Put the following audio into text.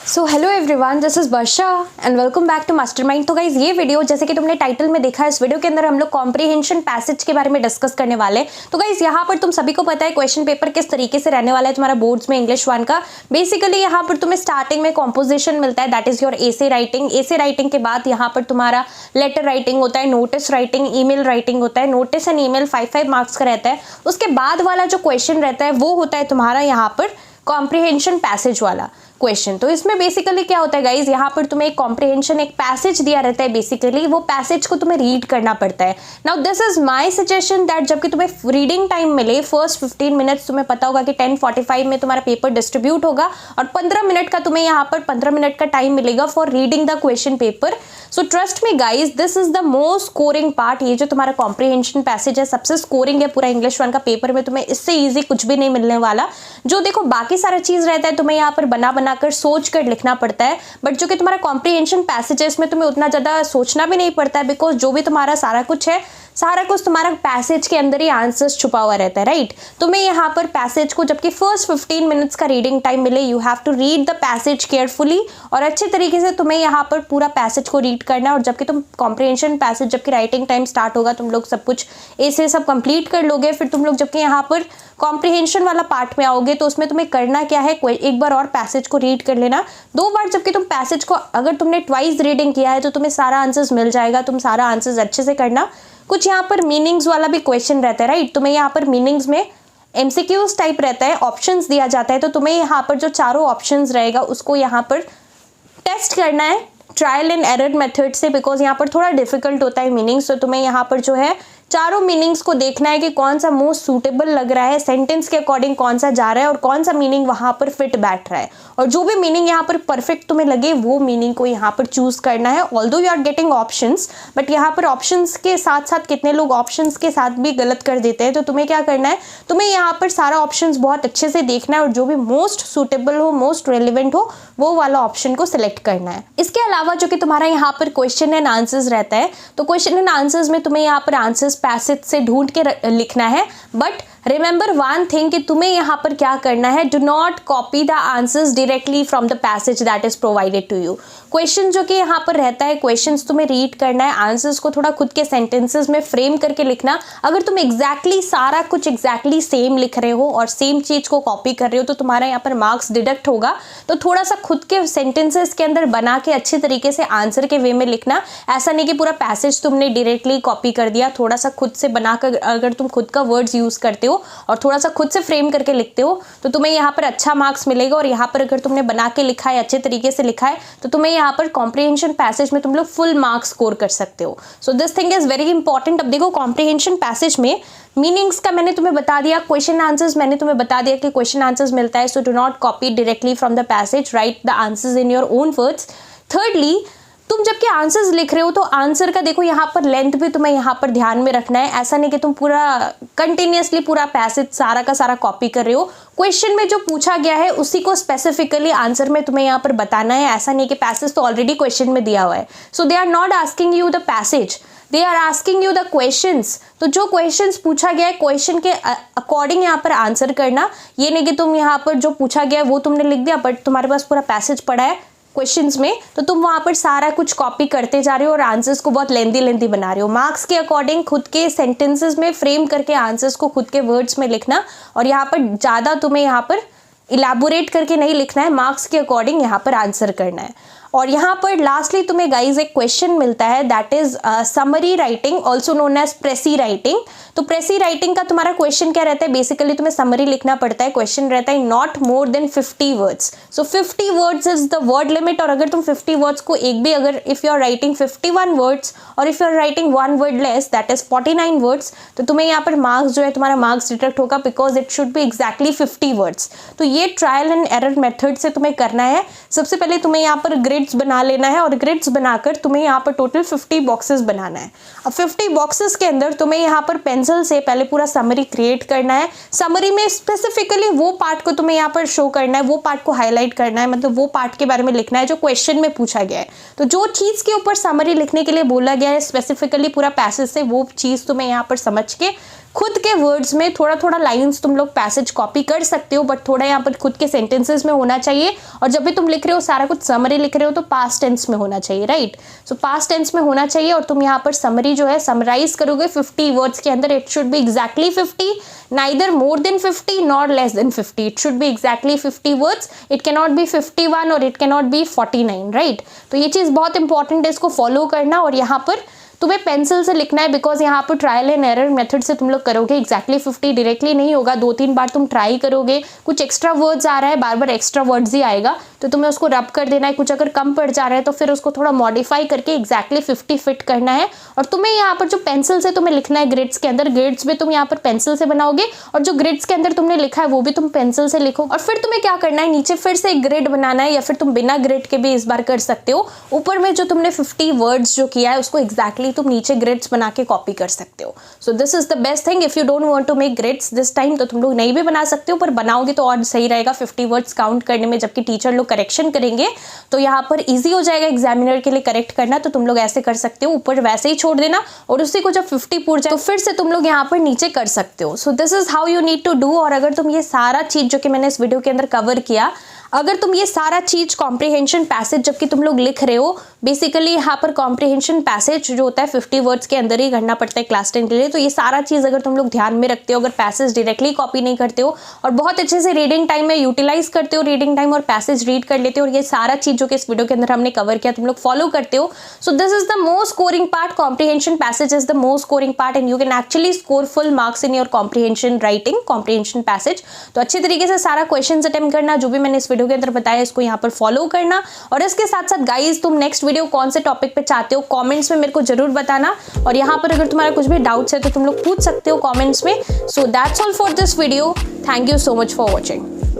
So hello everyone, this is Varsha and welcome back to Mastermind. तो guys ये video जैसे कि तुमने टाइटल में देखा है, इस वीडियो के अंदर हम लोग कॉम्प्रिहेंशन पैसेज के बारे में डिस्कस करने वाले हैं। तो गाइज यहाँ पर तुम सभी को पता है क्वेश्चन पेपर किस तरीके से रहने वाला है तुम्हारा बोर्ड्स में इंग्लिश 1 का। बेसिकली यहाँ पर तुम्हें स्टार्टिंग में कॉम्पोजिशन मिलता है, that is your essay writing. Essay writing के बाद यहाँ पर तुम्हारा लेटर राइटिंग होता है, नोटिस राइटिंग, ईमेल राइटिंग होता है। नोटिस एंड ईमेल 5 मार्क्स का रहता है। उसके बाद वाला जो क्वेश्चन रहता है वो होता है तुम्हारा यहाँ पर कॉम्प्रिहेंशन पैसेज वाला क्वेश्चन। तो इसमें बेसिकली क्या होता है गाइज, यहाँ पर तुम्हें एक कॉम्प्रिहेंशन एक पैसेज दिया रहता है। बेसिकली वो पैसेज को तुम्हें रीड करना पड़ता है। Now this is my suggestion that जबकि तुम्हें रीडिंग टाइम मिले फर्स्ट 15 मिनट्स, तुम्हें पता होगा कि 10:45 में तुम्हारा पेपर डिस्ट्रीब्यूट होगा और 15 मिनट का तुम्हें यहाँ पर 15 मिनट का टाइम मिलेगा for reading the question paper. So trust me guys, this is the most scoring part. ये जो तुम्हारा कॉम्प्रिहेंशन पैसेज है सबसे स्कोरिंग है पूरा इंग्लिश 1 का पेपर में। तुम्हें इससे ईजी कुछ भी नहीं मिलने वाला। जो देखो बाकी सारा चीज रहता है तुम्हें यहाँ पर बना कर सोच कर लिखना पड़ता है, बट जो कि तुम्हारा कॉम्प्रिहेंशन पैसेज है इसमें तुम्हें उतना ज्यादा सोचना भी नहीं पड़ता है, बिकॉज जो भी तुम्हारा सारा कुछ है सारा कुछ तुम्हारा पैसेज के अंदर ही आंसर्स छुपा हुआ रहता है, राइट। तुम्हें यहाँ पर पैसेज को जबकि फर्स्ट 15 मिनट्स का रीडिंग टाइम मिले, you have to read the passage carefully और अच्छे तरीके से तुम्हें यहाँ पर पूरा पैसेज को रीड करना है। और जबकि तुम कॉम्प्रिहेंशन पैसेज जबकि राइटिंग टाइम स्टार्ट होगा तुम लोग सब कुछ ऐसे सब कंप्लीट कर लोगे, फिर तुम लोग जबकि यहाँ पर कॉम्प्रिहेंशन वाला पार्ट में आओगे तो उसमें तुम्हें करना क्या है, एक बार और पैसेज को रीड कर लेना। 2 बार जबकि तुम पैसेज को अगर तुमने ट्वाइस रीडिंग किया है तो तुम्हें सारा आंसर्स मिल जाएगा। तुम सारा आंसर्स अच्छे से करना। कुछ यहाँ पर मीनिंग्स वाला भी क्वेश्चन रहता है, राइट। तुम्हें यहाँ पर मीनिंग्स में एमसीक्यूज टाइप रहता है, ऑप्शंस दिया जाता है, तो तुम्हें यहाँ पर जो चारों ऑप्शंस रहेगा उसको यहाँ पर टेस्ट करना है ट्रायल एंड एरर मेथड से, बिकॉज यहाँ पर थोड़ा डिफिकल्ट होता है मीनिंग्स। तो तुम्हें यहाँ पर जो है चारों मीनिंग्स को देखना है कि कौन सा मोस्ट सूटेबल लग रहा है, सेंटेंस के अकॉर्डिंग कौन सा जा रहा है और कौन सा मीनिंग वहां पर फिट बैठ रहा है। और जो भी मीनिंग यहाँ पर परफेक्ट तुम्हें लगे वो मीनिंग को यहाँ पर चूज करना है। Although you are getting options, but यहाँ पर ऑप्शंस के साथ साथ कितने लोग ऑप्शंस के साथ भी गलत कर देते हैं। तो तुम्हें क्या करना है, तुम्हें यहाँ पर सारा ऑप्शंस बहुत अच्छे से देखना है और जो भी मोस्ट सूटेबल हो, मोस्ट रेलिवेंट हो, वो वाला ऑप्शन को सिलेक्ट करना है। इसके अलावा जो कि तुम्हारा यहाँ पर क्वेश्चन एंड आंसर्स रहता है, तो क्वेश्चन एंड आंसर्स में तुम्हें यहाँ पर आंसर्स पैसेज से ढूंढ के लिखना है। बट रिमेंबर वन थिंग कि तुम्हें यहाँ पर क्या करना है, do not copy the answers directly from the passage that is provided to you. Question जो कि यहाँ पर रहता है, क्वेश्चंस तुम्हें रीड करना है, आंसर्स को थोड़ा खुद के सेंटेंसेस में फ्रेम करके लिखना। अगर तुम एग्जैक्टली सारा कुछ एग्जैक्टली सेम लिख रहे हो और सेम चीज को कॉपी कर रहे हो तो तुम्हारा यहाँ पर मार्क्स डिडक्ट होगा। तो थोड़ा सा खुद के सेंटेंसेस के अंदर बना के अच्छे तरीके से आंसर के वे में लिखना। ऐसा नहीं कि पूरा पैसेज तुमने डायरेक्टली कॉपी कर दिया, थोड़ा सा खुद से बनाकर अगर तुम खुद का वर्ड्स यूज करते हो और थोड़ा सा खुद से फ्रेम करके लिखते हो तो तुम्हें यहाँ पर अच्छा मार्क्स मिलेगा। और यहाँ पर अगर तुमने बना के लिखा है, अच्छे तरीके से लिखा है, तो तुम्हें यहाँ पर कॉम्प्रिहेंशन पैसेज में तुम लोग फुल मार्क्स स्कोर कर सकते हो। So this thing is very important. अब देखो कॉम्प्रिहेंशन पैसेज में मीनिंग्स का मैंने तुम्हें बता दिया, क्वेश्चन आंसर्स मैंने तुम्हें बता दिया कि क्वेश्चन आंसर्स मिलता है। So do not copy directly from the passage, right the answers in your own words. Thirdly, तुम जबकि आंसर्स लिख रहे हो तो आंसर का देखो यहाँ पर लेंथ भी तुम्हें यहाँ पर ध्यान में रखना है। ऐसा नहीं कि तुम पूरा कंटिन्यूअसली पूरा पैसेज सारा का सारा कॉपी कर रहे हो। क्वेश्चन में जो पूछा गया है उसी को स्पेसिफिकली आंसर में तुम्हें यहाँ पर बताना है। ऐसा नहीं कि पैसेज तो ऑलरेडी क्वेश्चन में दिया हुआ है। So they are not asking you the passage, they are asking you the questions. तो जो क्वेश्चंस पूछा गया है क्वेश्चन के अकॉर्डिंग यहाँ पर आंसर करना। ये नहीं कि तुम यहाँ पर जो पूछा गया है वो तुमने लिख दिया बट तुम्हारे पास पूरा पैसेज पड़ा है क्वेश्चंस में, तो तुम वहां पर सारा कुछ कॉपी करते जा रहे हो और आंसर्स को बहुत लेंदी बना रहे हो। मार्क्स के अकॉर्डिंग खुद के सेंटेंसेस में फ्रेम करके आंसर्स को खुद के वर्ड्स में लिखना और यहाँ पर ज़्यादा तुम्हें यहाँ पर इलैबोरेट करके नहीं लिखना है, मार्क्स के अकॉर्डिंग यहाँ पर आंसर करना है। और यहाँ पर लास्टली तुम्हें गाइज एक क्वेश्चन मिलता है that is summary writing, also known as precis writing. तो प्रेसी राइटिंग का तुम्हारा क्वेश्चन क्या रहता है, बेसिकली तुम्हें समरी लिखना पड़ता है। क्वेश्चन रहता है not more than 50 words. So 50 words is the word limit. और अगर तुम 50 वर्ड्स को एक भी अगर if you are writing 51 words और if you are writing 1 word less that is 49 words, तो तुम्हें यहाँ पर मार्क्स जो है तुम्हारा मार्क्स डिडक्ट होगा because it should be exactly 50 words. तो ये ट्रायल एंड एरर मेथड से तुम्हें करना है। सबसे पहले तुम्हें यहाँ पर ग्रिड्स बना लेना है और ग्रिड्स बनाकर तुम्हें यहाँ पर टोटल 50 बॉक्सेस बनाना है। अब 50 बॉक्सेस के अंदर तुम्हें यहाँ पर पेंसिल से पहले पूरा समरी क्रिएट करना है। समरी में स्पेसिफिकली वो पार्ट को तुम्हें यहाँ पर शो करना है, वो पार्ट को हाईलाइट करना है, मतलब वो पार्ट के बारे में लिखना है जो क्वेश्चन में पूछा गया है। तो जो चीज के ऊपर समरी लिखने के लिए बोला गया है स्पेसिफिकली पूरा पैसेज से, वो चीज तुम्हें यहाँ पर समझ के खुद के वर्ड्स में थोड़ा थोड़ा लाइंस तुम लोग पैसेज कॉपी कर सकते हो, बट थोड़ा यहाँ पर खुद के सेंटेंसेस में होना चाहिए। और जब भी तुम लिख रहे हो सारा कुछ समरी लिख रहे हो तो पास्ट टेंस में होना चाहिए, राइट। सो पास्ट टेंस में होना चाहिए और तुम यहाँ पर समरी जो है समराइज करोगे 50 वर्ड्स के अंदर। It should be exactly 50, neither more than 50 nor less than 50। It should be exactly 50 words. It cannot be 51 और इट कैनॉट बी 49, राइट। तो ये चीज़ बहुत इंपॉर्टेंट है, इसको फॉलो करना। और यहाँ पर तुम्हें पेंसिल से लिखना है, बिकॉज यहाँ पर ट्रायल एंड एरर मेथड से तुम लोग करोगे। एग्जैक्टली 50 डायरेक्टली नहीं होगा, 2-3 बार तुम ट्राई करोगे। कुछ एक्स्ट्रा वर्ड्स आ रहा है, बार बार एक्स्ट्रा वर्ड्स ही आएगा, तो तुम्हें उसको रब कर देना है। कुछ अगर कम पड़ जा रहा है तो फिर उसको थोड़ा मॉडिफाई करके एग्जैक्टली 50 फिट करना है। और तुम्हें यहाँ पर जो पेंसिल से तुम्हें लिखना है ग्रिड्स के अंदर, ग्रिड्स भी तुम यहाँ पर पेंसिल से बनाओगे और जो ग्रिड्स के अंदर तुमने लिखा है वो भी तुम पेंसिल से लिखो। और फिर तुम्हें क्या करना है, नीचे फिर से एक ग्रिड बनाना है, या फिर तुम बिना ग्रिड के भी इस बार कर सकते हो। ऊपर में जो तुमने 50 वर्ड्स जो किया है उसको एग्जैक्टली तुम नीचे ग्रिड्स बना के कॉपी कर सकते हो। So this is the best thing. If you don't want to make grids this time तो तुम लोग नहीं भी बना सकते हो, पर बनाओगे तो और सही रहेगा 50 वर्ड्स काउंट करने में। जबकि टीचर लोग करेक्शन करेंगे तो यहाँ पर इजी हो जाएगा एग्जामिनर के लिए करेक्ट करना। तो तुम लोग ऐसे कर सकते हो, ऊपर वैसे ही छोड़ देना और उसी को जब 50 पूर जाए तो फिर से तुम लोग यहाँ पर नीचे कर सकते हो। So this is how you need to do. और अगर तुम ये सारा चीज जो कि मैंने इस वीडियो के अंदर कवर किया, अगर तुम ये सारा चीज कॉम्प्रिहेंशन पैसेज जबकि तुम लोग लिख रहे हो, बेसिकली यहाँ पर कॉम्प्रिहेंशन पैसेज जो होता है 50 वर्ड्स के अंदर ही करना पड़ता है क्लास 10 के लिए। तो ये सारा चीज अगर तुम लोग ध्यान में रखते हो, अगर पैसेज डायरेक्टली कॉपी नहीं करते हो और बहुत अच्छे से रीडिंग टाइम में यूटिलाइज करते हो, रीडिंग टाइम और पैसेज रीड कर लेते हो, और ये सारा चीज जो कि इस वीडियो के अंदर हमने कवर किया तुम लोग फॉलो करते हो, so this is the most scoring part. Comprehension passage is the most scoring part and you can actually score full marks in your comprehension writing, comprehension passage. तो अच्छे तरीके से सारा क्वेश्चन अटेम्प्ट करना, जो भी मैंने इस वीडियो के अंदर बताया इसको यहाँ पर फॉलो करना। और इसके साथ साथ गाइज तुम नेक्स्ट वीडियो कौन से टॉपिक पे चाहते हो कमेंट्स में मेरे को जरूर बताना। और यहाँ पर अगर तुम्हारा कुछ भी डाउट्स है तो तुम लोग पूछ सकते हो कमेंट्स में। So that's all for this video. Thank you so much for watching.